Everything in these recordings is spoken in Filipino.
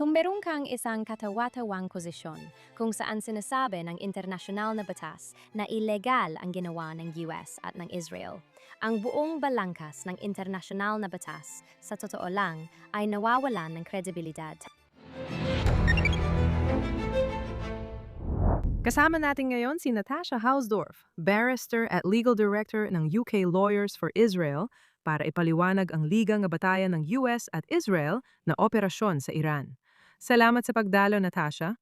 Kung meron kang isang katawa-tawang posisyon kung saan sinasabi ng internasyonal na batas na ilegal ang ginawa ng US at ng Israel, ang buong balangkas ng internasyonal na batas, sa totoo lang, ay nawawalan ng kredibilidad. Kasama natin ngayon si Natasha Hausdorff, barrister at legal director ng UK Lawyers for Israel, para ipaliwanag ang ligang batayan ng US at Israel na operasyon sa Iran. Salamat sa pagdalo, Natasha.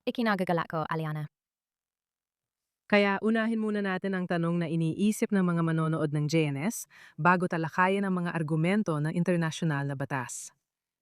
Ikinagagalak ko, Aliana. Kaya unahin muna natin ang tanong na iniisip ng mga manonood ng JNS bago talakayin ang mga argumento ng internasyonal na batas.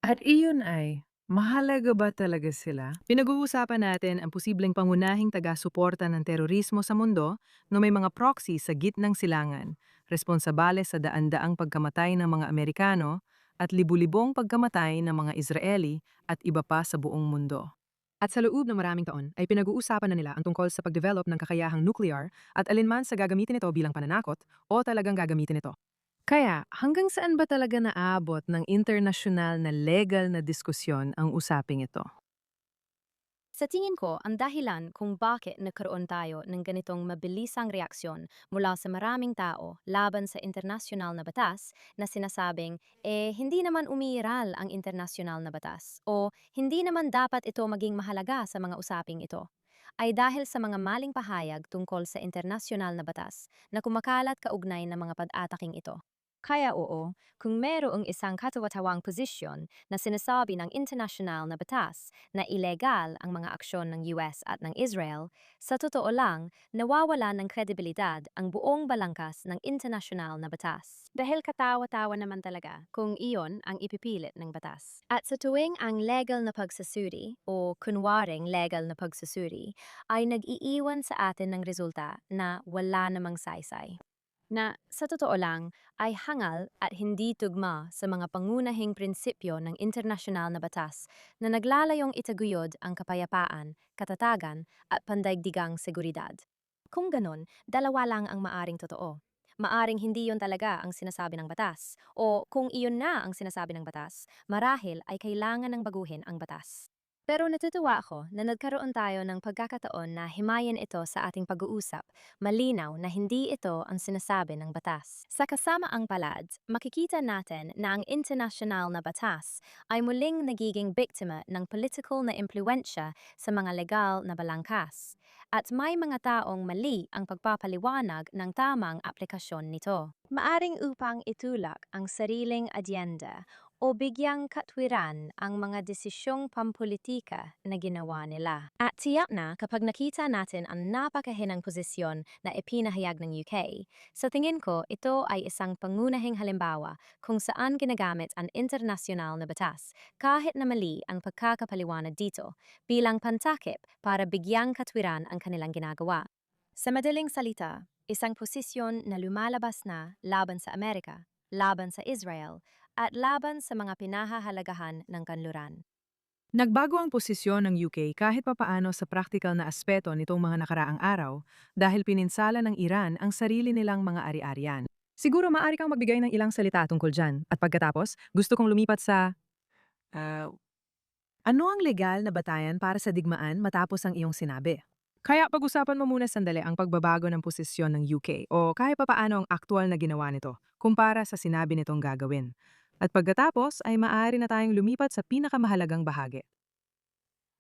At iyon ay, mahalaga ba talaga sila? Pinag-uusapan natin ang posibleng pangunahing taga-suporta ng terorismo sa mundo na may mga proxy sa gitnang silangan, responsabale sa daan-daang pagkamatay ng mga Amerikano at libu-libong pagkamatay ng mga Israeli at iba pa sa buong mundo. At sa loob ng maraming taon ay pinag-uusapan na nila ang tungkol sa pag-develop ng kakayahang nuclear at alinman sa gagamitin ito bilang pananakot o talagang gagamitin ito. Kaya, hanggang saan ba talaga naabot ng internasyonal na legal na diskusyon ang usaping ito? Sa tingin ko, ang dahilan kung bakit nagkaroon tayo ng ganitong mabilisang reaksyon mula sa maraming tao laban sa internasyonal na batas na sinasabing, hindi naman umiiral ang internasyonal na batas o hindi naman dapat ito maging mahalaga sa mga usaping ito, ay dahil sa mga maling pahayag tungkol sa internasyonal na batas na kumakalat kaugnay ng mga pag-ataking ito. Kaya oo, kung merong isang katawa-tawang posisyon na sinasabi ng internasyonal na batas na ilegal ang mga aksyon ng US at ng Israel, sa totoo lang, nawawala ng kredibilidad ang buong balangkas ng internasyonal na batas. Dahil katawa-tawa naman talaga kung iyon ang ipipilit ng batas. At sa tuwing ang legal na pagsusuri o kunwaring legal na pagsusuri ay nag-iiwan sa atin ng resulta na wala namang saysay, na sa totoo lang ay hangal at hindi tugma sa mga pangunahing prinsipyo ng internasyonal na batas na naglalayong itaguyod ang kapayapaan, katatagan at pandaigdigang seguridad. Kung ganon, dalawa lang ang maaring totoo. Maaring hindi yon talaga ang sinasabi ng batas, o kung iyon na ang sinasabi ng batas, marahil ay kailangan ng baguhin ang batas. Pero natutuwa ako na nagkaroon tayo ng pagkakataon na himayin ito sa ating pag-uusap, malinaw na hindi ito ang sinasabi ng batas. Sa kasamaang palad, makikita natin na ang internasyonal na batas ay muling nagiging biktima ng political na impluensya sa mga legal na balangkas. At may mga taong mali ang pagpapaliwanag ng tamang aplikasyon nito. Maaring upang itulak ang sariling adyenda o bigyang katwiran ang mga desisyong pampolitika na ginawa nila. At tiyak na kapag nakita natin ang napakahinang posisyon na ipinahayag ng UK, sa tingin ko ito ay isang pangunahing halimbawa kung saan ginagamit ang internasyonal na batas kahit na mali ang pagkakapaliwanag dito bilang pantakip para bigyang katwiran ang kanilang ginagawa. Sa madaling salita, isang posisyon na lumalabas na laban sa Amerika, laban sa Israel, at laban sa mga pinahahalagahan ng kanluran. Nagbago ang posisyon ng UK kahit papaano sa praktikal na aspeto nitong mga nakaraang araw dahil pininsala ng Iran ang sarili nilang mga ari-arian. Siguro maaari kang magbigay ng ilang salita tungkol dyan at pagkatapos gusto kong lumipat sa ah, ano ang legal na batayan para sa digmaan matapos ang iyong sinabi. Kaya pag-usapan mo muna sandali ang pagbabago ng posisyon ng UK o kahit papaano ang aktual na ginawa nito kumpara sa sinabi nitong gagawin. At pagkatapos ay maaari na tayong lumipat sa pinakamahalagang bahagi.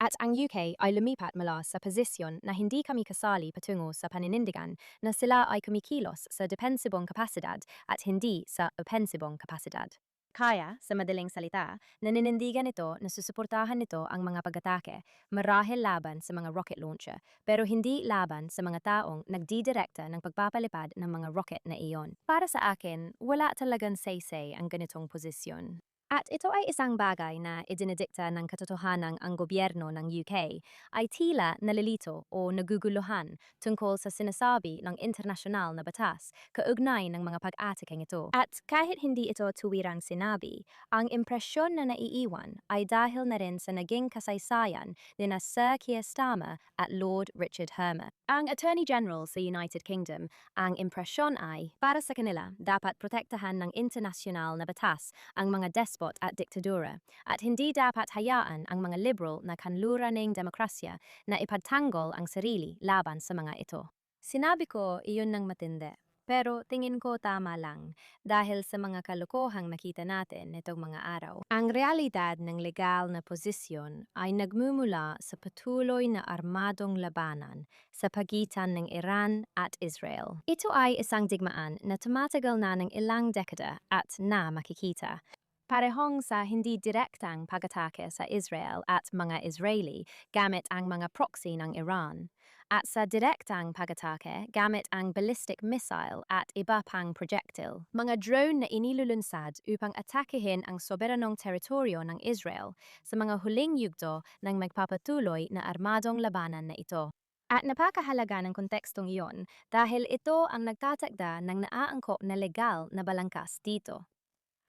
At ang UK ay lumipat mula sa posisyon na hindi kami kasali patungo sa paninindigan na sila ay kumikilos sa depensibong kapasidad at hindi sa opensibong kapasidad. Kaya, sa madaling salita, naninindigan ito na susuportahan nito ang mga pag-atake, marahil laban sa mga rocket launcher, pero hindi laban sa mga taong nagdidirekta ng pagpapalipad ng mga rocket na iyon. Para sa akin, wala talagang say-say ang ganitong posisyon. At ito ay isang bagay na idinidikta ng katotohanang ang gobyerno ng UK ay tila nalilito o naguguluhan tungkol sa sinasabi ng internasyonal na batas kaugnay ng mga pag-atikeng ito. At kahit hindi ito tuwirang sinabi, ang impresyon na naiiwan ay dahil na rin sa naging kasaysayan ni na Sir Keir Starmer at Lord Richard Herman. Ang Attorney General sa United Kingdom, ang impresyon ay, para sa kanila, dapat protektahan ng internasyonal na batas ang mga despot at diktadura at hindi dapat hayaan ang mga liberal na kanluraning demokrasya na ipagtanggol ang sarili laban sa mga ito. Sinabi ko iyon ng matindi. Pero tingin ko tama lang dahil sa mga kalokohang nakita natin nitong mga araw. Ang realidad ng legal na posisyon ay nagmumula sa patuloy na armadong labanan sa pagitan ng Iran at Israel. Ito ay isang digmaan na tumatagal na ng ilang dekada at na makikita. Parehong sa hindi direktang pag-atake sa Israel at mga Israeli gamit ang mga proxy ng Iran, at sa direktang pag-atake gamit ang ballistic missile at iba pang projectile. Mga drone na inilulunsad upang atakehin ang soberanong teritoryo ng Israel sa mga huling yugto ng magpapatuloy na armadong labanan na ito. At napakahalaga ng kontekstong iyon dahil ito ang nagtatakda ng naaangkop na legal na balangkas dito.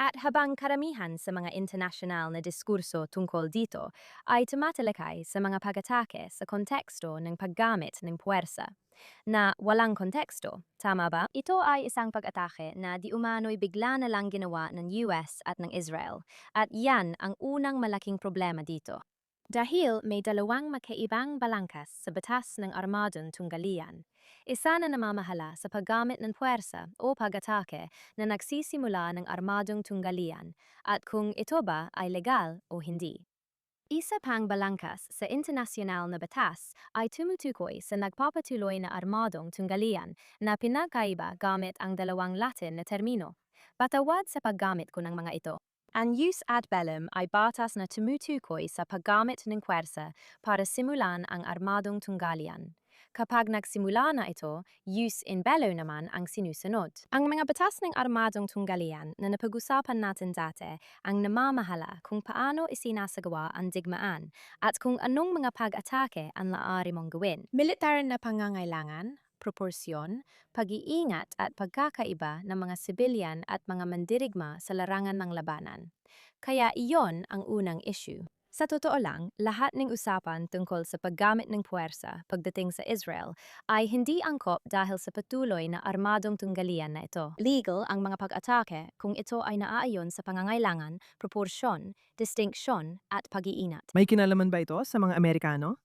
At habang karamihan sa mga internasyonal na diskurso tungkol dito ay tumatalakay sa mga pag-atake sa konteksto ng paggamit ng puwersa, na walang konteksto, tama ba? Ito ay isang pag-atake na di umano'y bigla na lang ginawa ng US at ng Israel, at yan ang unang malaking problema dito. Dahil may dalawang magkaibang balangkas sa batas ng armadong tunggalian. Isa na namamahala sa paggamit ng puwersa o pag-atake na nagsisimula ng armadong tunggalian at kung ito ba ay legal o hindi. Isa pang balangkas sa internasyonal na batas ay tumutukoy sa nagpapatuloy na armadong tunggalian na pinagkaiba gamit ang dalawang Latin na termino. Patawad sa paggamit ko ng mga ito. Ang jus ad bellum ay batas na tumutukoy sa paggamit ng puwersa para simulan ang armadong tunggalian. Kapag nagsimula na ito, jus in bello naman ang sinusunod. Ang mga batas ng armadong tunggalian na napag-usapan natin dati ang namamahala kung paano isinasagawa ang digmaan at kung anong mga pag-atake ang maaari mong gawin. Militar na pangangailangan, proporsyon, pag-iingat at pagkakaiba ng mga sibilyan at mga mandirigma sa larangan ng labanan. Kaya iyon ang unang issue. Sa totoo lang, lahat ng usapan tungkol sa paggamit ng puwersa pagdating sa Israel ay hindi angkop dahil sa patuloy na armadong tunggalian na ito. Legal ang mga pag-atake kung ito ay naaayon sa pangangailangan, proporsyon, distinksyon at pag-iingat. May kinalaman ba ito sa mga Amerikano?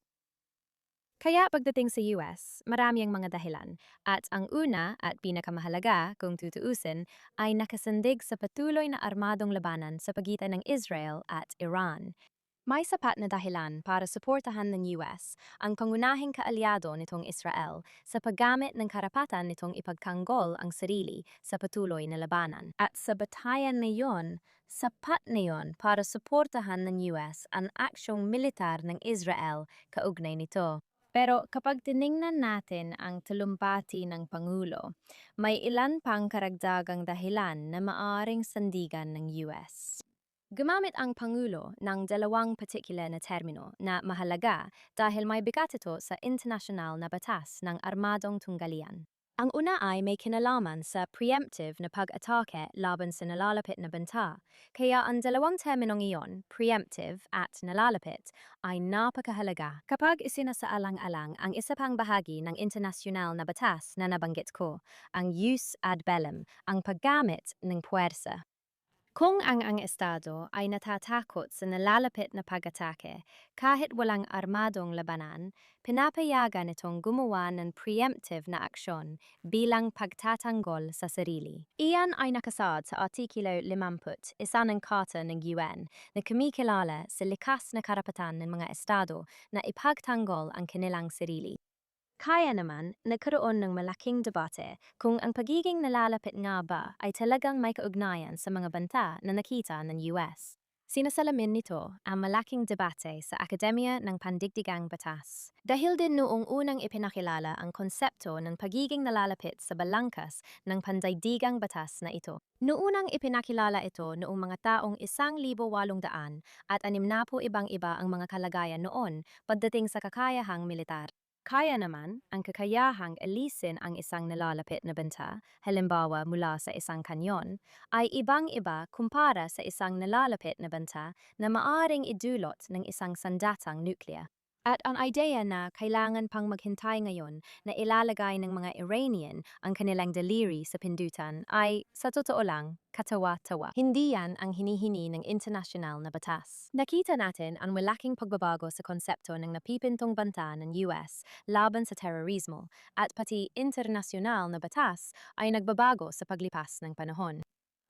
Kaya pagdating sa US, marami ang mga dahilan, at ang una at pinakamahalaga kung tutuusin ay nakasandig sa patuloy na armadong labanan sa pagitan ng Israel at Iran. May sapat na dahilan para suportahan ng US ang pangunahing kaalyado nitong Israel sa paggamit ng karapatan nitong ipagtanggol ang sarili sa patuloy na labanan. At sa batayan na iyon, sapat na iyon para suportahan ng US ang aksyong militar ng Israel kaugnay nito. Pero kapag tiningnan natin ang talumpati ng Pangulo, may ilan pang karagdagang dahilan na maaring sandigan ng US. Gumamit ang Pangulo ng dalawang partikular na termino na mahalaga dahil may bigat ito sa internasyonal na batas ng armadong tunggalian. Ang una ay may kinalaman sa preemptive na pag-atake laban sa nalalapit na banta, kaya ang dalawang terminong iyon, preemptive at nalalapit, ay napakahalaga. Kapag isinasaalang-alang ang isa pang bahagi ng internasyonal na batas na nabanggit ko, ang jus ad bellum, ang paggamit ng puwersa. Kung ang estado ay natatakot sa nalalapit na pag-atake, kahit walang armadong labanan, pinapayagan itong gumawa ng preemptive na aksyon bilang pagtatanggol sa sarili. Iyan ay nakasaad sa Artikulo 50, isa ng Karta ng UN, na kumikilala sa likas na karapatan ng mga estado na ipagtanggol ang kanilang sarili. Kaya naman, nagkaroon ng malaking debate kung ang pagiging nalalapit nga ba ay talagang may kaugnayan sa mga banta na nakita ng US. Sinasalamin nito ang malaking debate sa Akademya ng Pandigdigang Batas. Dahil din noong unang ipinakilala ang konsepto ng pagiging nalalapit sa balangkas ng pandaigdigang batas na ito. Noong ipinakilala ito noong mga taong 1,800 at 60 ibang-iba ang mga kalagayan noon pagdating sa kakayahang militar. Kaya naman ang kakayahang alisin ang isang nalalapit na banta, halimbawa mula sa isang kanyon, ay ibang-iba kumpara sa isang nalalapit na banta na maaring idulot ng isang sandatang nuklear. At ang idea na kailangan pang maghintay ngayon na ilalagay ng mga Iranian ang kanilang daliri sa pindutan ay, sa totoo lang, katawa-tawa. Hindi yan ang hinihini ng internasyonal na batas. Nakita natin ang malaking pagbabago sa konsepto ng napipintong banta ng US laban sa terorismo at pati internasyonal na batas ay nagbabago sa paglipas ng panahon.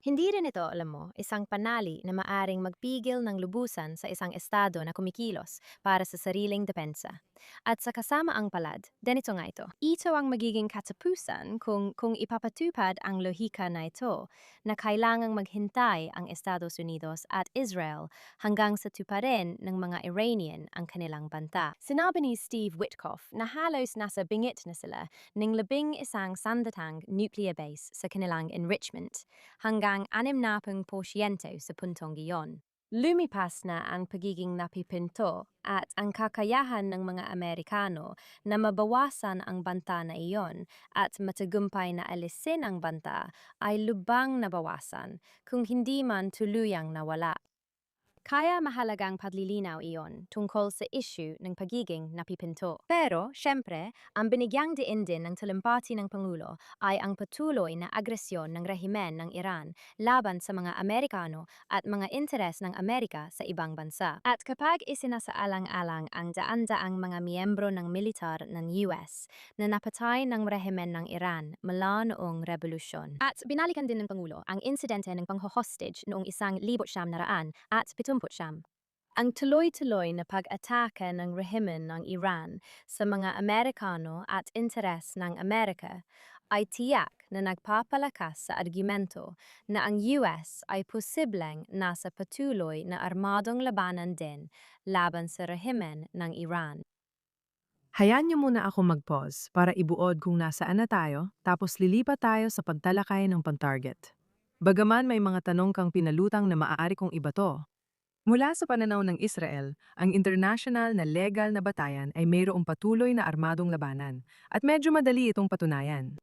Hindi rin ito, alam mo, isang panali na maaring magpigil ng lubusan sa isang estado na kumikilos para sa sariling depensa. At sa kasamaang palad, ganito nga ito. Ito ang magiging katapusan kung ipapatupad ang lohika na ito na kailangang maghintay ang Estados Unidos at Israel hanggang sa tuparin ng mga Iranian ang kanilang banta. Sinabi ni Steve Witkoff na halos nasa bingit na sila ng 11 sandatang nuclear base sa kanilang enrichment hanggang 60% sa puntong iyon. Lumipas na ang pagiging napipinto at ang kakayahan ng mga Amerikano na mabawasan ang banta na iyon at matagumpay na alisin ang banta ay lubang nabawasan kung hindi man tuluyang nawala. Kaya mahalagang paglilinaw iyon tungkol sa issue ng pagiging napipinto. Pero, syempre, ang binigyang diin din ng talumpati ng Pangulo ay ang patuloy na agresyon ng rehimen ng Iran laban sa mga Amerikano at mga interes ng Amerika sa ibang bansa. At kapag isinasaalang-alang ang daan-daang mga miyembro ng militar ng US na napatay ng rehimen ng Iran mula noong revolusyon. At binalikan din ng Pangulo ang insidente ng pangho-hostage noong 1970 at 70. Ang tuloy-tuloy na pag-atake ng rehimen ng Iran sa mga Amerikano at interes ng Amerika ay tiyak na nagpapalakas sa argumento na ang US ay posibleng nasa patuloy na armadong labanan din laban sa rehimen ng Iran. Hayaan niyo muna ako mag-pause para ibuod kung nasaan na tayo, tapos lilipat tayo sa pagtalakay ng pan-target. Bagaman may mga tanong kang pinalutang na maaari kong ibato. Mula sa pananaw ng Israel, ang international na legal na batayan ay mayroong patuloy na armadong labanan at medyo madali itong patunayan.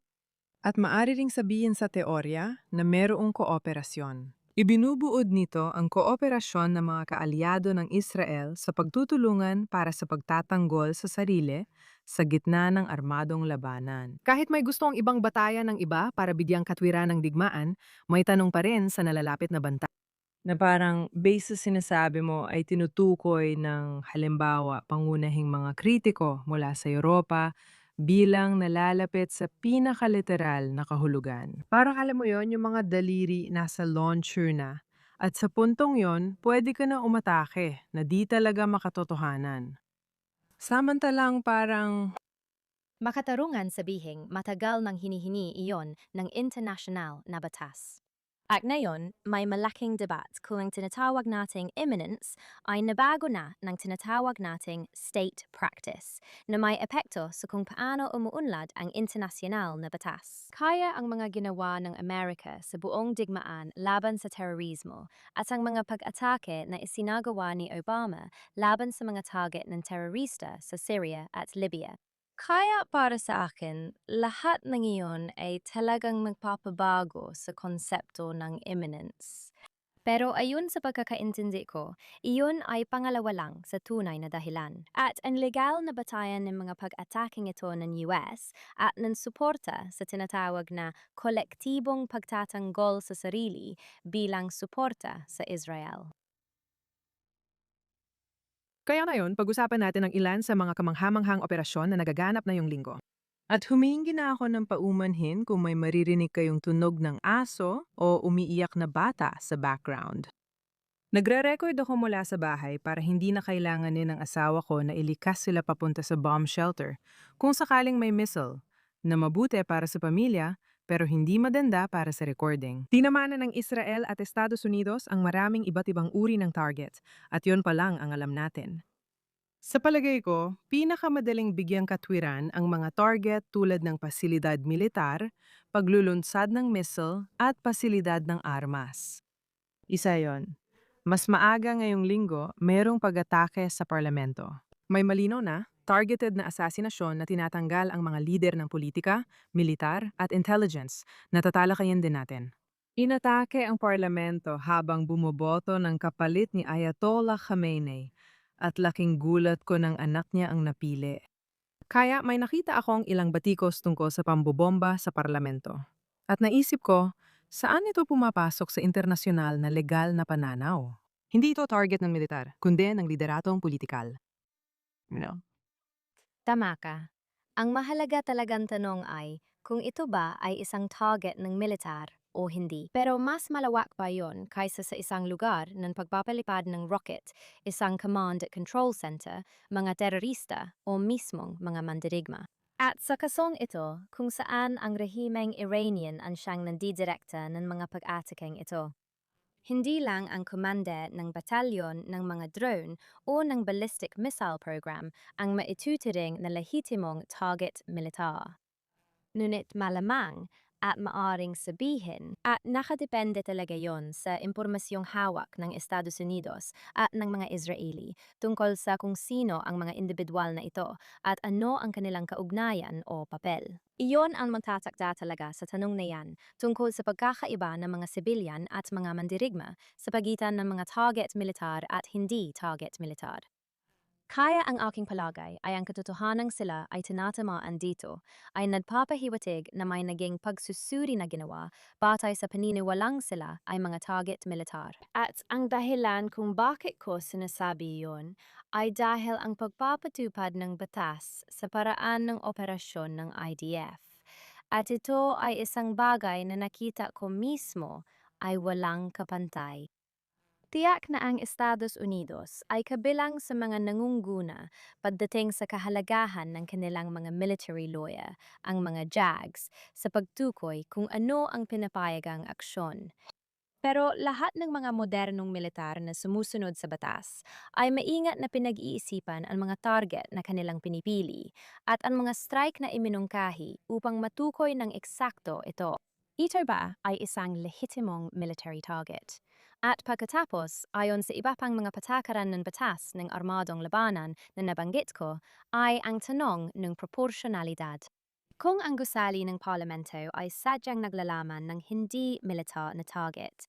At maaari ring sabihin sa teorya na mayroong kooperasyon. Ibinubuod nito ang kooperasyon ng mga kaalyado ng Israel sa pagtutulungan para sa pagtatanggol sa sarili sa gitna ng armadong labanan. Kahit may gusto ang ibang batayan ng iba para bigyang katwiran ng digmaan, may tanong pa rin sa nalalapit na banta. Na parang base sa sinasabi mo ay tinutukoy ng halimbawa pangunahing mga kritiko mula sa Europa bilang nalalapit sa pinakaliteral na kahulugan. Parang alam mo yon, yung mga daliri nasa launcher na at sa puntong yon pwede ka na umatake na di talaga makatotohanan. Samantalang parang Makatarungan sabihing matagal nang hinihini iyon ng international na batas. At ngayon, may malaking debat kung ang tinatawag nating imminence ay nabago na ng tinatawag nating state practice na may epekto sa kung paano umuunlad ang internasyonal na batas. Kaya ang mga ginawa ng Amerika sa buong digmaan laban sa terorismo at ang mga pag-atake na isinagawa ni Obama laban sa mga target ng terorista sa Syria at Libya. Kaya para sa akin, lahat ng iyon ay talagang nagpapabago sa konsepto ng imminence. Pero ayon sa pagkakaintindi ko, iyon ay pangalawa lang sa tunay na dahilan. At ang legal na batayan ng mga pag-ataking ito ng US at ng suporta sa tinatawag na kolektibong pagtatanggol sa sarili bilang suporta sa Israel. kaya ngayon, pag-usapan natin ang ilan sa mga kamanghamanghang operasyon na nagaganap na yung linggo. At humingi na ako ng paumanhin kung may maririnig kayong tunog ng aso o umiiyak na bata sa background. Nagre-record ako mula sa bahay para hindi na kailanganin ng asawa ko na ilikas sila papunta sa bomb shelter kung sakaling may missile, na mabuti para sa pamilya pero hindi maganda para sa recording. Tinamanan ng Israel at Estados Unidos ang maraming iba't ibang uri ng target at yun pa lang ang alam natin. Sa palagay ko, pinakamadaling bigyang katwiran ang mga target tulad ng pasilidad militar, paglulunsad ng missile at pasilidad ng armas. Isa yon. Mas maaga ngayong linggo, mayroong pag-atake sa parlamento. May malinaw na, targeted na asasinasyon na tinatanggal ang mga lider ng politika, militar at intelligence na tatalakayin din natin. Inatake ang parlamento habang bumoboto ng kapalit ni Ayatollah Khamenei at laking gulat ko ng anak niya ang napili. Kaya may nakita akong ilang batikos tungkol sa pambobomba sa parlamento. At naisip ko, saan ito pumapasok sa internasyonal na legal na pananaw? Hindi ito target ng militar, kundi ng lideratong politikal. You know? Tama ka. Ang mahalaga talagang tanong ay kung ito ba ay isang target ng militar o hindi. Pero mas malawak pa yon kaysa sa isang lugar ng pagpapalipad ng rocket, isang command at control center, mga terorista o mismong mga mandirigma. At sa kasong ito, kung saan ang rehimeng Iranian ang siyang nandidirekta ng mga pag-atakeng ito. Hindi lang ang komanda ng batalyon ng mga drone o ng ballistic missile program ang maituturing na lehitimong target militar. Ngunit malamang at maaring sabihin at nakadepende talaga yon sa impormasyong hawak ng Estados Unidos at ng mga Israeli tungkol sa kung sino ang mga individual na ito at ano ang kanilang kaugnayan o papel. Iyon ang magtatakda talaga sa tanong na yan tungkol sa pagkakaiba ng mga sibilyan at mga mandirigma sa pagitan ng mga target militar at hindi target militar. Kaya ang aking palagay ay ang katotohanang sila ay tinatamaan dito ay nagpapahiwatig na may naging pagsusuri na ginawa batay sa paniniwalang sila ay mga target militar. At ang dahilan kung bakit ko sinasabi iyon ay dahil ang pagpapatupad ng batas sa paraan ng operasyon ng IDF. At ito ay isang bagay na nakita ko mismo ay walang kapantay. Tiyak na ang Estados Unidos ay kabilang sa mga nangunguna pagdating sa kahalagahan ng kanilang mga military lawyer, ang mga JAGs, sa pagtukoy kung ano ang pinapayagang aksyon. Pero lahat ng mga modernong militar na sumusunod sa batas ay maingat na pinag-iisipan ang mga target na kanilang pinipili at ang mga strike na iminungkahi upang matukoy ng eksakto ito. Ito ba ay isang lehitimong military target? At pagkatapos, ayon sa iba pang mga patakaran ng batas ng armadong labanan na nabanggit ko, ay ang tanong ng proporsyonalidad. Kung ang gusali ng parlamento ay sadyang naglalaman ng hindi militar na target,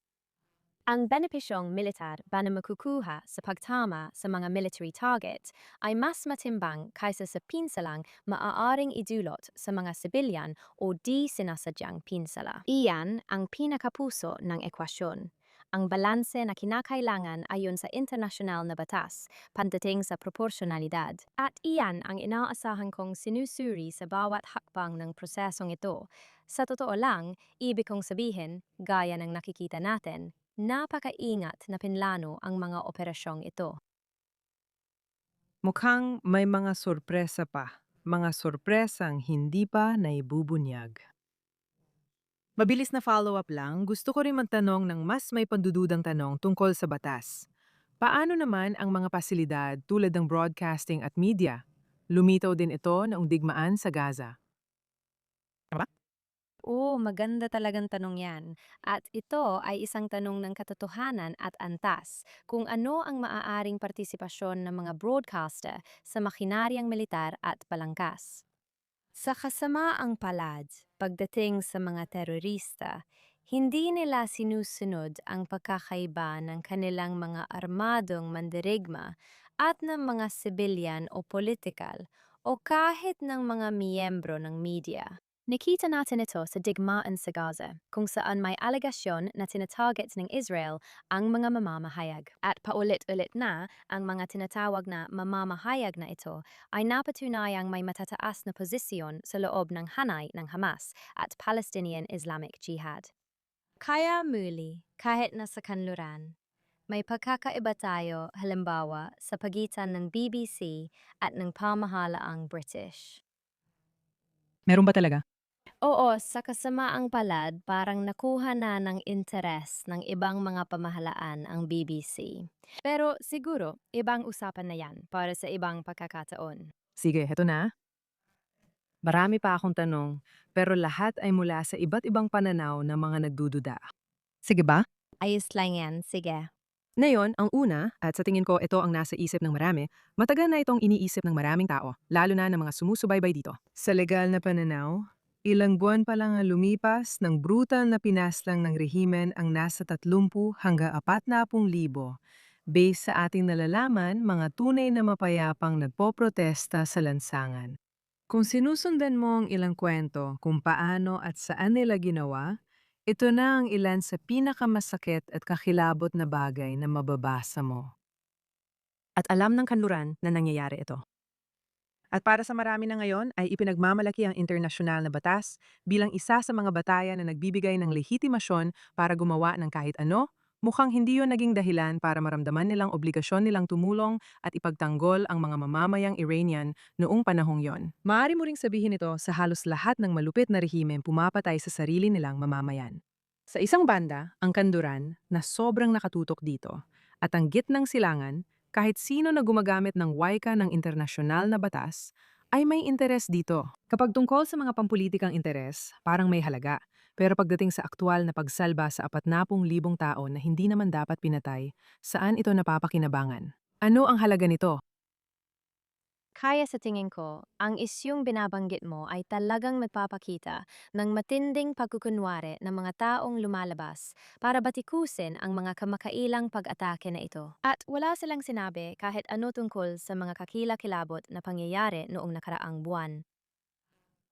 ang benepisyong militar ba na makukuha sa pagtama sa mga military target ay mas matimbang kaysa sa pinsalang maaaring idulot sa mga sibilyan o di sinasadyang pinsala. Iyan ang pinakapuso ng ekwasyon. Ang balanse na kinakailangan ayon sa internasyonal na batas, pandating sa proporsyonalidad. At iyan ang inaasahan kong sinusuri sa bawat hakbang ng prosesong ito. Sa totoo lang, ibig kong sabihin, gaya ng nakikita natin, napakaingat na pinlano ang mga operasyong ito. Mukhang may mga sorpresa pa. Mga sorpresang hindi pa naibubunyag. Mabilis na follow-up lang, gusto ko rin magtanong ng mas may pandududang tanong tungkol sa batas. Paano naman ang mga pasilidad tulad ng broadcasting at media? Lumitaw din ito noong digmaan sa Gaza. Tama? Oo, maganda talagang tanong yan. At ito ay isang tanong ng katotohanan at antas kung ano ang maaaring partisipasyon ng mga broadcaster sa makinaryang militar at palangkas. Sa kasamaang palad, pagdating sa mga terorista, hindi nila sinusunod ang pagkakaiba ng kanilang mga armadong mandirigma at ng mga sibilyan o politikal o kahit ng mga miyembro ng media. Nakita natin ito sa digmaan sa Gaza, kung saan may alegasyon na tinatarget ng Israel ang mga mamamahayag. At paulit-ulit na, ang mga tinatawag na mamamahayag na ito ay napatunayang may matataas na posisyon sa loob ng hanay ng Hamas at Palestinian Islamic Jihad. Kaya muli, kahit nasa kanluran, may pagkakaiba tayo halimbawa sa pagitan ng BBC at ng pamahalaang British. Meron ba talaga? Oo, sa kasamaang palad, parang nakuha na ng interes ng ibang mga pamahalaan ang BBC. Pero siguro, ibang usapan na yan para sa ibang pagkakataon. Sige, heto na. Marami pa akong tanong, pero lahat ay mula sa iba't ibang pananaw ng mga nagdududa. Sige ba? Ayos lang yan, sige. Ngayon, ang una, at sa tingin ko ito ang nasa isip ng marami, matagal na itong iniisip ng maraming tao, lalo na ng mga sumusubaybay dito. Sa legal na pananaw, ilang buwan pa lang ang lumipas ng brutal na pinaslang ng rehimen ang nasa 30 hanggang 40,000 Based sa ating nalalaman, mga tunay na mapayapang nagpoprotesta sa lansangan. Kung sinusundan mo ang ilang kwento kung paano at saan nila ginawa, ito na ang ilan sa pinakamasakit at kakilabot na bagay na mababasa mo. At alam ng kanluran na nangyayari ito. At para sa marami na ngayon ay ipinagmamalaki ang internasyonal na batas bilang isa sa mga batayan na nagbibigay ng lehitimasyon para gumawa ng kahit ano, mukhang hindi yon naging dahilan para maramdaman nilang obligasyon nilang tumulong at ipagtanggol ang mga mamamayang Iranian noong panahong yon. Maaari mo ring sabihin ito sa halos lahat ng malupit na rehimeng pumapatay sa sarili nilang mamamayan. Sa isang banda, ang kanduran na sobrang nakatutok dito at ang gitnang silangan kahit sino na gumagamit ng wika ng internasyonal na batas, ay may interes dito. Kapag tungkol sa mga pampulitikang interes, parang may halaga. Pero pagdating sa aktwal na pagsalba sa 40,000 tao na hindi naman dapat pinatay, saan ito napapakinabangan? Ano ang halaga nito? Kaya sa tingin ko, ang isyung binabanggit mo ay talagang nagpapakita ng matinding pagkukunwari ng mga taong lumalabas para batikusin ang mga kamakailang pag-atake na ito. At wala silang sinabi kahit ano tungkol sa mga kakilakilabot na pangyayari noong nakaraang buwan.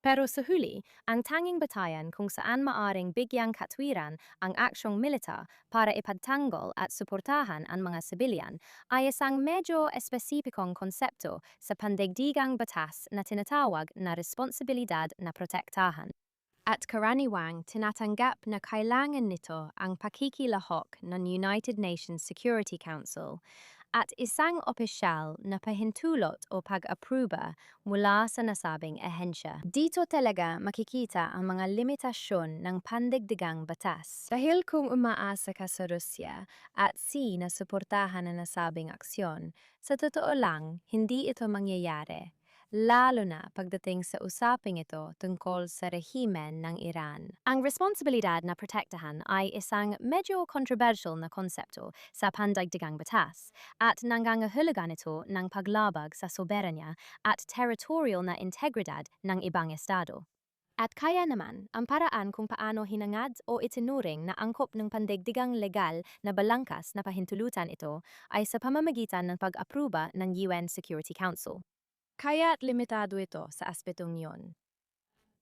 Pero sa huli, ang tanging batayan kung saan maaring bigyang katwiran ang aksyong militar para ipagtanggol at suportahan ang mga sibilyan ay isang medyo espesipikong konsepto sa pandaigdigang batas na tinatawag na responsibilidad na protektahan. At karaniwang tinatanggap na kailangan nito ang pakikilahok ng United Nations Security Council at isang opisyal na pahintulot o pag-apruba mula sa nasabing ehensya. Dito talaga makikita ang mga limitasyon ng pandigdigang batas. Dahil kung umaasa ka sa Rusya at na suportahan ang nasabing aksyon, sa totoo lang, hindi ito mangyayari, lalo na pagdating sa usaping ito tungkol sa rehimen ng Iran. Ang responsibilidad na protektahan ay isang medyo controversial na konsepto sa pandaigdigang batas at nangangahulugan ito ng paglabag sa soberanya at territorial na integridad ng ibang estado. At kaya naman, ang paraan kung paano hinangad o itinuring na angkop ng pandaigdigang legal na balangkas na pahintulutan ito ay sa pamamagitan ng pag-apruba ng UN Security Council. Kaya't limitado ito sa aspetong yun.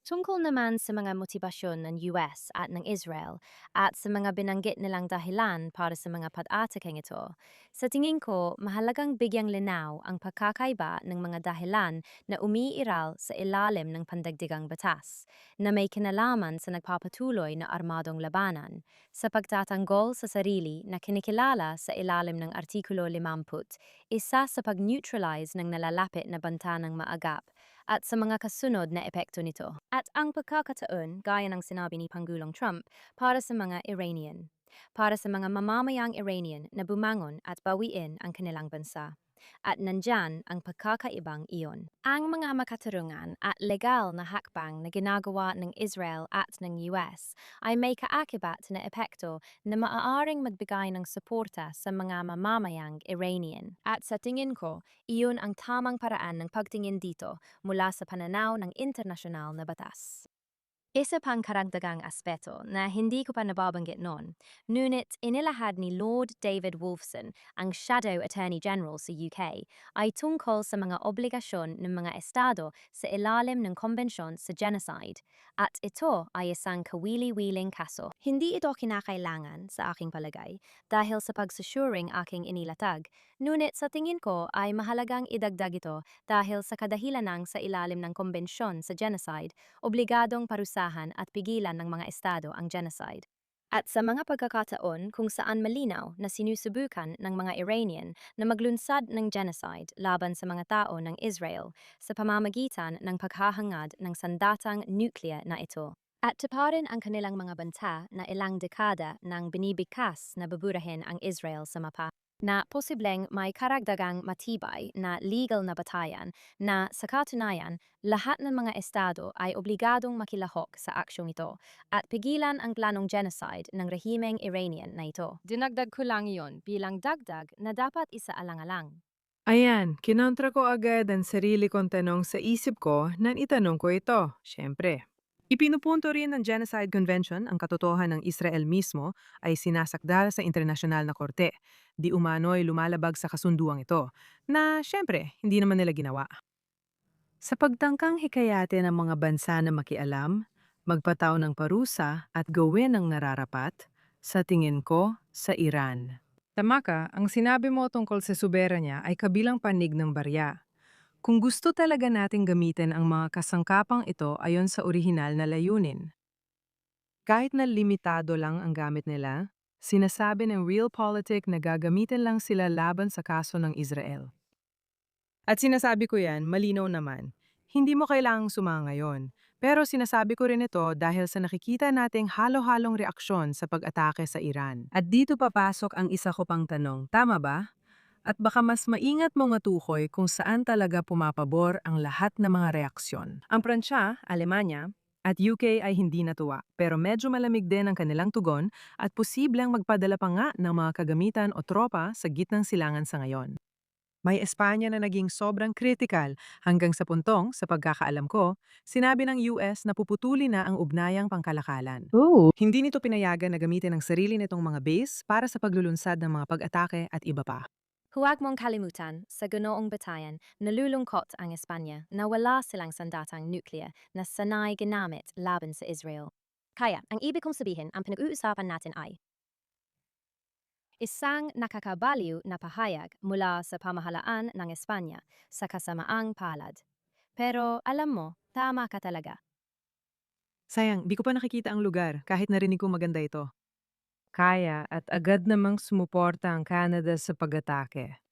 Tungkol naman sa mga motibasyon ng US at ng Israel at sa mga binanggit nilang dahilan para sa mga pag-atakeng ito, sa tingin ko mahalagang bigyang linaw ang pagkakaiba ng mga dahilan na umiiral sa ilalim ng pandagdigang batas, na may kinalaman sa nagpapatuloy na armadong labanan, sa pagtatanggol sa sarili na kinikilala sa ilalim ng Artikulo 50, isa sa pag-neutralize ng nalalapit na banta ng maagap, at sa mga kasunod na epekto nito. At ang pagkakataon, gaya ng sinabi ni Pangulong Trump, para sa mga Iranian. Para sa mga mamamayang Iranian na bumangon at bawiin ang kanilang bansa. At nandyan ang pagkakaibang iyon. Ang mga makatarungan at legal na hakbang na ginagawa ng Israel at ng US ay may kaakibat na epekto na maaaring magbigay ng suporta sa mga mamamayang Iranian. At sa tingin ko, iyon ang tamang paraan ng pagtingin dito mula sa pananaw ng internasyonal na batas. Isa pang karagdagang aspeto na hindi ko pa nababanggit noon, ngunit inilahad ni Lord David Wolfson, ang Shadow Attorney General sa UK, ay tungkol sa mga obligasyon ng mga estado sa ilalim ng Konbensyon sa Genocide, at ito ay isang kawili-wiling kaso. Hindi ito kinakailangan sa aking palagay dahil sa pagsusuring aking inilatag, ngunit sa tingin ko ay mahalagang idagdag ito dahil sa kadahilanang sa ilalim ng Konbensyon sa Genocide, obligadong parusahan at pigilan ng mga estado ang genocide. At sa mga pagkakataon kung saan malinaw na sinusubukan ng mga Iranian na maglunsad ng genocide laban sa mga tao ng Israel sa pamamagitan ng paghahangad ng sandatang nuclear na ito. At tuparin ang kanilang mga banta na ilang dekada nang binibigkas na baburahin ang Israel sa mapa, na posibleng may karagdagang matibay na legal na batayan na sa katunayan lahat ng mga estado ay obligadong makilahok sa aksyong ito at pigilan ang planong genocide ng rehimeng Iranian na ito. Dinagdag ko lang iyon bilang dagdag na dapat isaalang-alang. Ayan, kinontra ko agad ang sarili kong tanong sa isip ko nang itanong ko ito. Siyempre, Ipinupunto rin ng Genocide Convention ang katotohanan ng Israel mismo ay sinasakdal sa internasyonal na korte. Di umano'y lumalabag sa kasunduang ito, na syempre hindi naman nila ginawa. Sa pagtangkang hikayatin ng mga bansa na makialam, magpataw ng parusa at gawin ang nararapat, sa tingin ko, sa Iran. Tama ka, ang sinabi mo tungkol sa soberanya ay kabilang panig ng barya. Kung gusto talaga nating gamitin ang mga kasangkapang ito ayon sa orihinal na layunin. Kahit na limitado lang ang gamit nila, sinasabi ng Realpolitik na gagamitin lang sila laban sa kaso ng Israel. At sinasabi ko yan, malinaw naman. Hindi mo kailangang sumangayon. Pero sinasabi ko rin ito dahil sa nakikita nating halo-halong reaksyon sa pag-atake sa Iran. At dito papasok ang isa ko pang tanong, tama ba? At baka mas maingat mong matukoy kung saan talaga pumapabor ang lahat ng mga reaksyon. Ang Pransya, Alemanya, at UK ay hindi natuwa, pero medyo malamig din ang kanilang tugon at posibleng magpadala pa nga ng mga kagamitan o tropa sa gitnang silangan sa ngayon. May Espanya na naging sobrang critical hanggang sa puntong, sa pagkakaalam ko, sinabi ng US na puputuli na ang ugnayang pangkalakalan. Oh. Hindi nito pinayagan na gamitin ang sarili nitong mga base para sa paglulunsad ng mga pag-atake at iba pa. Huwag mong kalimutan, sa ganoong batayan, nalulungkot ang Espanya na wala silang sandatang nuclear na sanay ginamit laban sa Israel. Kaya, ang ibig kong sabihin, ang pinag-uusapan natin ay isang nakakabaliw na pahayag mula sa pamahalaan ng Espanya sa kasamaang palad. Pero alam mo, tama ka talaga. Sayang, di ko pa nakikita ang lugar kahit narinig ko maganda ito. Kaya at agad namang sumuporta ang Canada sa pag-atake.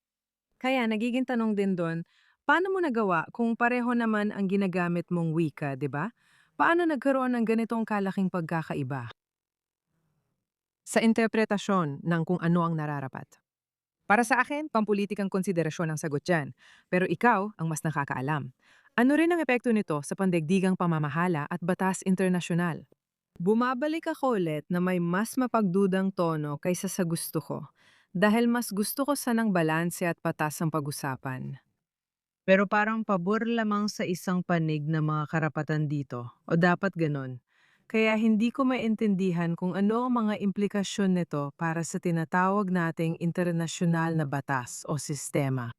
Kaya nagiging tanong din doon, paano mo nagawa kung pareho naman ang ginagamit mong wika, di ba? Paano nagkaroon ng ganitong kalaking pagkakaiba? Sa interpretasyon ng kung ano ang nararapat. Para sa akin, pampulitikang konsiderasyon ang sagot dyan. Pero ikaw ang mas nakakaalam. Ano rin ang epekto nito sa pandaigdigang pamamahala at batas internasyonal? Bumabalik ako ulit na may mas mapagdudang tono kaysa sa gusto ko. Dahil mas gusto ko sanang balanse at patas ang pag-usapan. Pero parang pabor lamang sa isang panig na mga karapatan dito. O dapat ganon. Kaya hindi ko maintindihan kung ano ang mga implikasyon nito para sa tinatawag nating internasyonal na batas o sistema.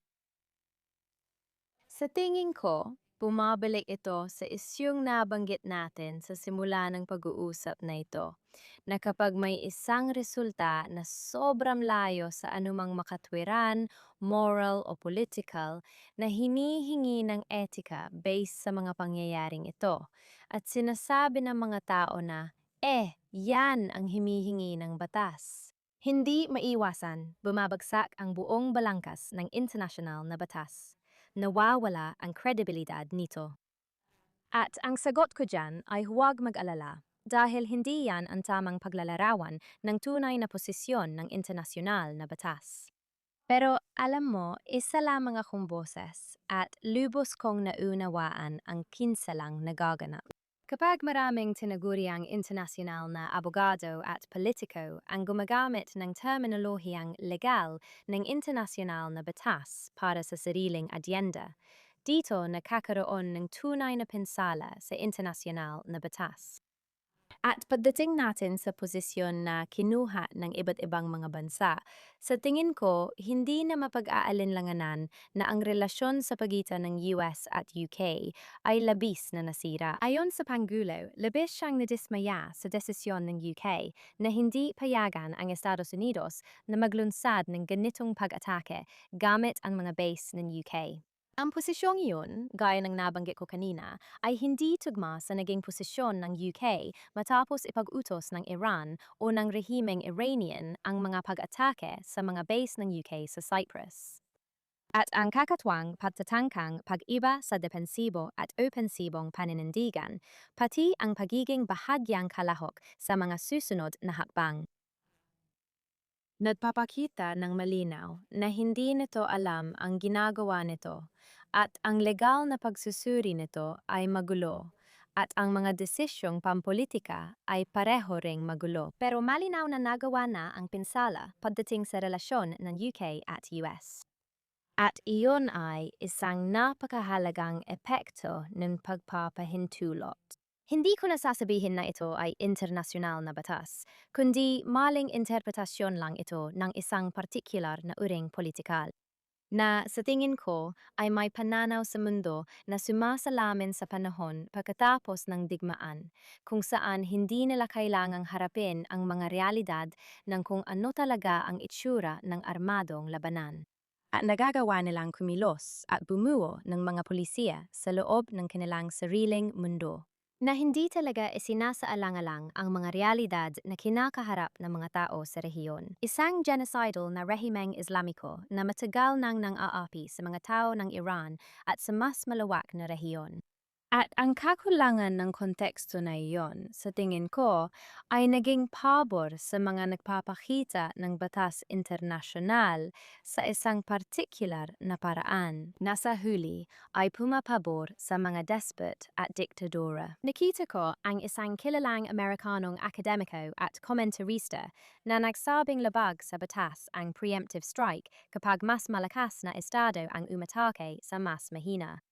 Sa tingin ko, bumabalik ito sa isyung nabanggit natin sa simula ng pag-uusap na ito, na kapag may isang resulta na sobrang layo sa anumang makatwiran, moral o political, na hinihingi ng etika based sa mga pangyayaring ito, at sinasabi ng mga tao na, yan ang himihingi ng batas. Hindi maiwasan, bumabagsak ang buong balangkas ng international na batas. Nawawala ang kredibilidad nito. At ang sagot ko dyan ay huwag mag-alala dahil hindi yan ang tamang paglalarawan ng tunay na posisyon ng internasyonal na batas. Pero alam mo, isa lamang akong boses at lubos kong naunawaan ang kinsalang nagaganap. Kapag maraming tinaguriang internasyonal na abogado at politiko ang gumagamit ng terminolohiyang legal ng internasyonal na batas para sa sariling adyenda, dito nakakaroon ng tunay na pinsala sa internasyonal na batas. At pagdating natin sa posisyon na kinuha ng iba't ibang mga bansa, sa tingin ko, hindi na mapag-aalinlanganan na ang relasyon sa pagitan ng US at UK ay labis na nasira. Ayon sa Pangulo, labis siyang nadismaya sa desisyon ng UK na hindi payagan ang Estados Unidos na maglunsad ng ganitong pag-atake gamit ang mga base ng UK. Ang posisyong iyon, gaya ng nabanggit ko kanina, ay hindi tugma sa naging posisyon ng UK matapos ipag-utos ng Iran o ng rehimeng Iranian ang mga pag-atake sa mga base ng UK sa Cyprus. At ang kakatwang pagtatangkang pag-iba sa depensibo at opensibong paninindigan, pati ang pagiging bahagyang kalahok sa mga susunod na hakbang. Nagpapakita ng malinaw na hindi nito alam ang ginagawa nito at ang legal na pagsusuri nito ay magulo at ang mga desisyong pampolitika ay pareho ring magulo. Pero malinaw na nagawa na ang pinsala pagdating sa relasyon ng UK at US. At iyon ay isang napakahalagang epekto ng pagpapahintulot. Hindi ko nasasabihin na ito ay internasyonal na batas, kundi maling interpretasyon lang ito ng isang partikular na uring politikal na sa tingin ko ay may pananaw sa mundo na sumasalamin sa panahon pagkatapos ng digmaan, kung saan hindi nila kailangang harapin ang mga realidad ng kung ano talaga ang itsura ng armadong labanan. At nagagawa nilang kumilos at bumuo ng mga pulisiya sa loob ng kanilang sariling mundo na hindi talaga isinasaalang-alang ang mga realidad na kinakaharap ng mga tao sa rehiyon. Isang genocidal na rehimeng Islamiko na matagal nang nang-aapi sa mga tao ng Iran at sa mas malawak na rehiyon. At ang kakulangan ng konteksto na iyon, sa tingin ko, ay naging pabor sa mga nagpapakita ng batas internasyonal sa isang partikular na paraan na sa huli ay pumapabor sa mga despot at diktadora. Nakita ko ang isang kilalang Amerikanong akademiko at komentarista na nagsabing labag sa batas ang preemptive strike kapag mas malakas na estado ang umatake sa mas mahina.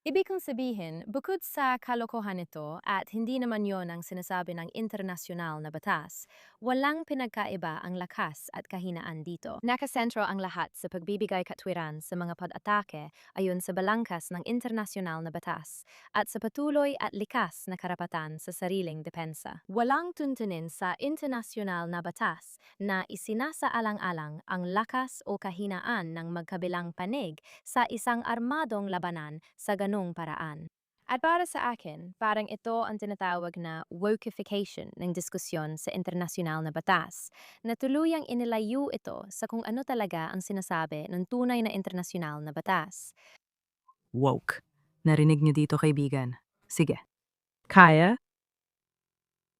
Ibig kong sabihin, bukod sa kalokohan nito at hindi naman yon ang sinasabi ng internasyonal na batas, walang pinagkaiba ang lakas at kahinaan dito. Nakasentro ang lahat sa pagbibigay katwiran sa mga pag-atake ayon sa balangkas ng internasyonal na batas at sa patuloy at likas na karapatan sa sariling depensa. Walang tuntunin sa internasyonal na batas na isinasaalang-alang ang lakas o kahinaan ng magkabilang panig sa isang armadong labanan sa ganung paraan. At para sa akin, parang ito ang tinatawag na wokeification ng diskusyon sa internasyonal na batas, na tuluyang inilayo ito sa kung ano talaga ang sinasabi ng tunay na internasyonal na batas. Woke. Narinig niyo dito, kaibigan. Sige. Kaya?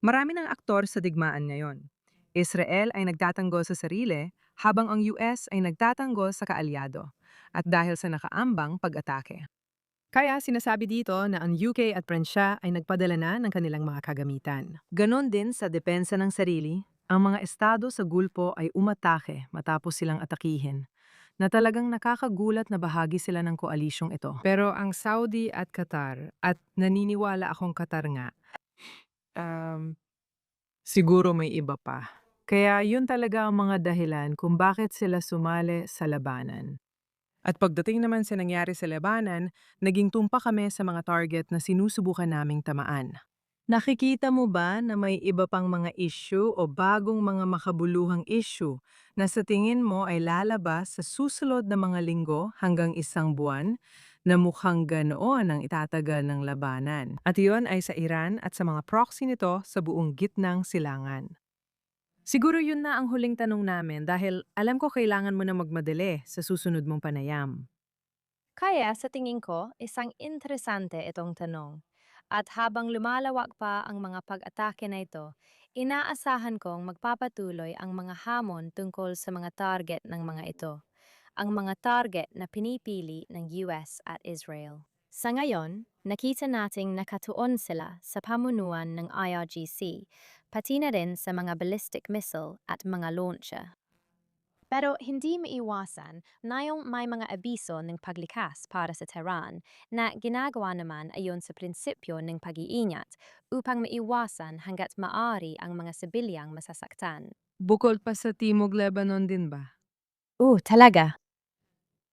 Marami ng aktor sa digmaan ngayon. Israel ay nagtatanggol sa sarili, habang ang US ay nagtatanggol sa kaalyado. At dahil sa nakaambang pag-atake. Kaya sinasabi dito na ang UK at Pransya ay nagpadala na ng kanilang mga kagamitan. Ganon din sa depensa ng sarili, ang mga estado sa Gulpo ay umatake matapos silang atakihin, na talagang nakakagulat na bahagi sila ng koalisyong ito. Pero ang Saudi at Qatar, at naniniwala akong Qatar nga, siguro may iba pa. Kaya yun talaga ang mga dahilan kung bakit sila sumali sa labanan. At pagdating naman sa nangyari sa labanan, naging tumpa kami sa mga target na sinusubukan naming tamaan. Nakikita mo ba na may iba pang mga issue o bagong mga makabuluhang issue na sa tingin mo ay lalabas sa susunod na mga linggo hanggang isang buwan na mukhang ganoon ang itatagal ng labanan? At iyon ay sa Iran at sa mga proxy nito sa buong gitnang silangan. Siguro yun na ang huling tanong namin dahil alam ko kailangan mo na magmadali sa susunod mong panayam. Kaya sa tingin ko, isang interesante itong tanong. At habang lumalawak pa ang mga pag-atake na ito, inaasahan kong magpapatuloy ang mga hamon tungkol sa mga target ng mga ito. Ang mga target na pinipili ng US at Israel. Sa ngayon, nakita nating nakatuon sila sa pamunuan ng IRGC, pati na rin sa mga ballistic missile at mga launcher. Pero hindi maiwasan na yung may mga abiso ng paglikas para sa Tehran na ginagawa naman ayon sa prinsipyo ng pag-iingat upang maiwasan hanggat maaari ang mga sibilyang masasaktan. Bukod pa sa Timog Lebanon din ba? Talaga?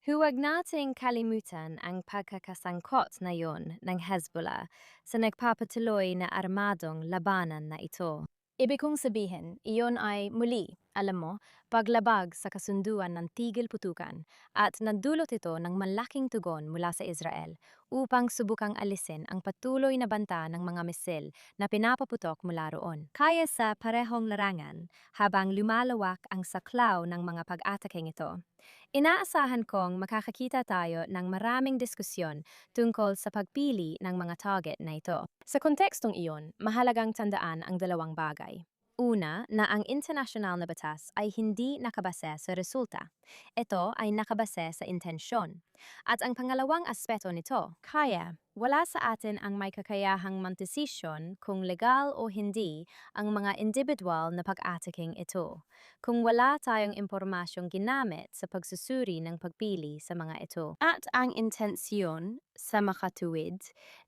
Huwag nating kalimutan ang pagkakasangkot na yon ng Hezbollah sa nagpapatuloy na armadong labanan na ito. Ibig kong sabihin, iyon ay muli, alam mo, paglabag sa kasunduan ng tigil putukan at nagdulot ito ng malaking tugon mula sa Israel upang subukang alisin ang patuloy na banta ng mga misil na pinapaputok mula roon. Kaya sa parehong larangan, habang lumalawak ang saklaw ng mga pag-ataking ito, inaasahan kong makakakita tayo ng maraming diskusyon tungkol sa pagpili ng mga target na ito. Sa kontekstong iyon, mahalagang tandaan ang dalawang bagay. Una, na ang internasyonal na batas ay hindi nakabase sa resulta. Ito ay nakabase sa intensyon. At ang pangalawang aspeto nito, kaya, wala sa atin ang may kakayahang mantisisyon kung legal o hindi ang mga individual na pag-ataking ito, kung wala tayong impormasyong ginamit sa pagsusuri ng pagpili sa mga ito. At ang intensyon, sa makatuwid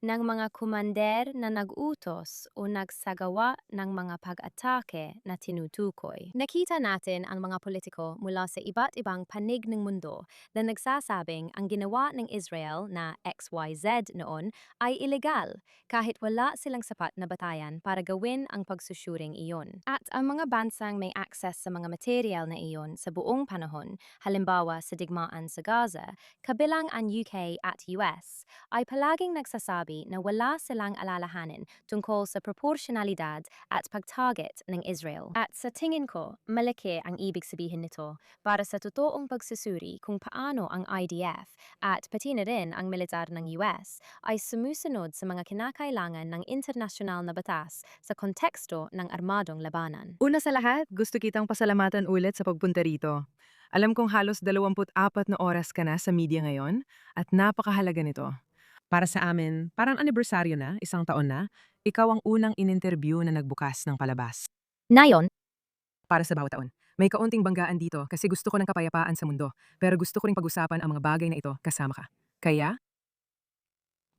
ng mga kumander na nag-utos o nagsagawa ng mga pag-atake na tinutukoy. Nakita natin ang mga politiko mula sa iba't ibang panig ng mundo na nagsasabing ang ginawa ng Israel na XYZ noon ay ilegal kahit wala silang sapat na batayan para gawin ang pagsusuring iyon. At ang mga bansang may access sa mga material na iyon sa buong panahon, halimbawa sa digmaan sa Gaza, kabilang ang UK at US, ay palaging nagsasabi na wala silang alalahanin tungkol sa proporsyonalidad at pagtarget ng Israel. At sa tingin ko, malaki ang ibig sabihin nito para sa totoong pagsusuri kung paano ang IDF at pati na rin ang militar ng US ay sumusunod sa mga kinakailangan ng internasyonal na batas sa konteksto ng armadong labanan. Una sa lahat, gusto kitang pasalamatan ulit sa pagpunta rito. Alam kong halos 24 na oras ka na sa media ngayon at napakahalaga nito. Para sa amin, parang anibersaryo na, 1 taon na, ikaw ang unang in-interview na nagbukas ng palabas. Ngayon, Para sa bawat taon, may kaunting banggaan dito kasi gusto ko ng kapayapaan sa mundo, pero gusto ko ring pag-usapan ang mga bagay na ito kasama ka. Kaya,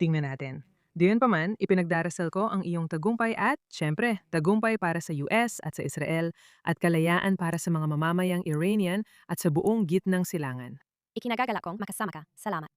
tingnan natin. Diyan pa man, ipinagdarasal ko ang iyong tagumpay at, syempre, tagumpay para sa US at sa Israel at kalayaan para sa mga mamamayang Iranian at sa buong gitnang silangan. ikinagagalak kong makasama ka. Salamat.